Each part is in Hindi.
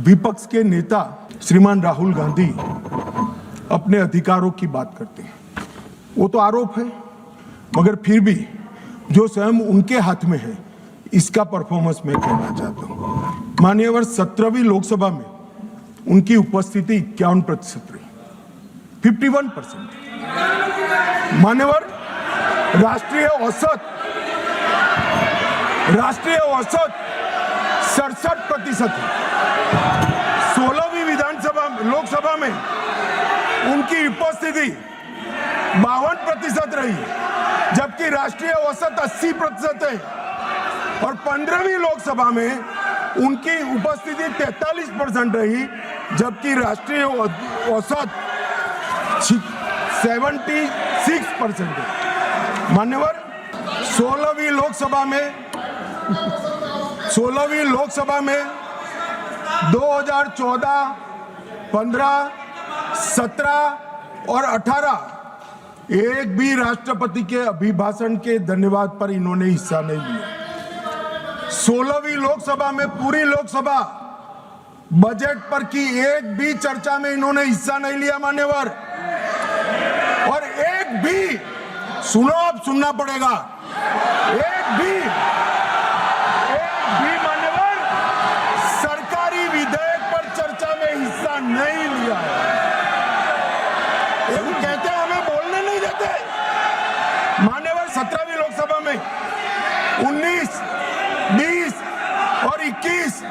विपक्ष के नेता श्रीमान राहुल गांधी अपने अधिकारों की बात करते हैं, वो तो आरोप है, मगर फिर भी जो स्वयं उनके हाथ में है इसका परफॉर्मेंस मैं कहना चाहता हूं। मान्यवर 17वीं लोकसभा में उनकी उपस्थिति 51% रही, 51%। मान्यवर राष्ट्रीय औसत 67% है। 16वीं लोकसभा में उनकी उपस्थिति 52% रही, जबकि राष्ट्रीय औसत 80% है। और 15वीं लोकसभा में उनकी उपस्थिति 43% रही, जबकि राष्ट्रीय औसत 76% है। मान्यवर 16वीं लोकसभा में 2014, 15, 17 और 18 एक भी राष्ट्रपति के अभिभाषण के धन्यवाद पर इन्होंने हिस्सा नहीं लिया। 16वीं लोकसभा में पूरी लोकसभा बजट पर की एक भी चर्चा में इन्होंने हिस्सा नहीं लिया मान्यवर। और एक भी, सुनो, अब सुनना पड़ेगा, एक भी मान्यवर सरकारी विधेयक पर चर्चा में हिस्सा नहीं लिया है। कहते हैं हमें बोलने नहीं देते। मान्यवर 17वीं लोकसभा में 19, 20 और 21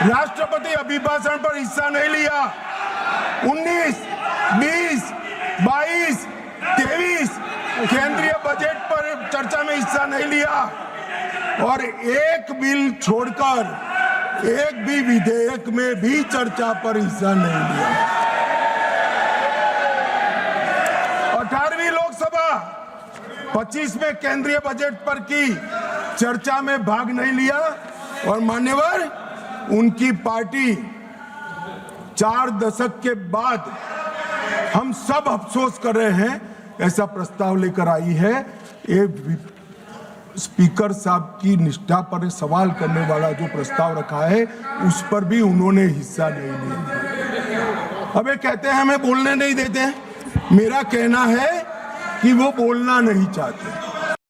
राष्ट्रपति अभिभाषण पर हिस्सा नहीं लिया। 19, 20, 22, 23 केंद्रीय बजट पर चर्चा में हिस्सा नहीं लिया। और एक बिल छोड़कर एक भी विधेयक में भी चर्चा पर हिस्सा नहीं लिया। 18वीं लोकसभा 25 में केंद्रीय बजट पर की चर्चा में भाग नहीं लिया। और मान्यवर उनकी पार्टी 4 दशक के बाद हम सब अफसोस कर रहे हैं ऐसा प्रस्ताव लेकर आई है। एक स्पीकर साहब की निष्ठा पर सवाल करने वाला जो प्रस्ताव रखा है उस पर भी उन्होंने हिस्सा नहीं लिया। अब ये कहते हैं हमें बोलने नहीं देते। मेरा कहना है कि वो बोलना नहीं चाहते।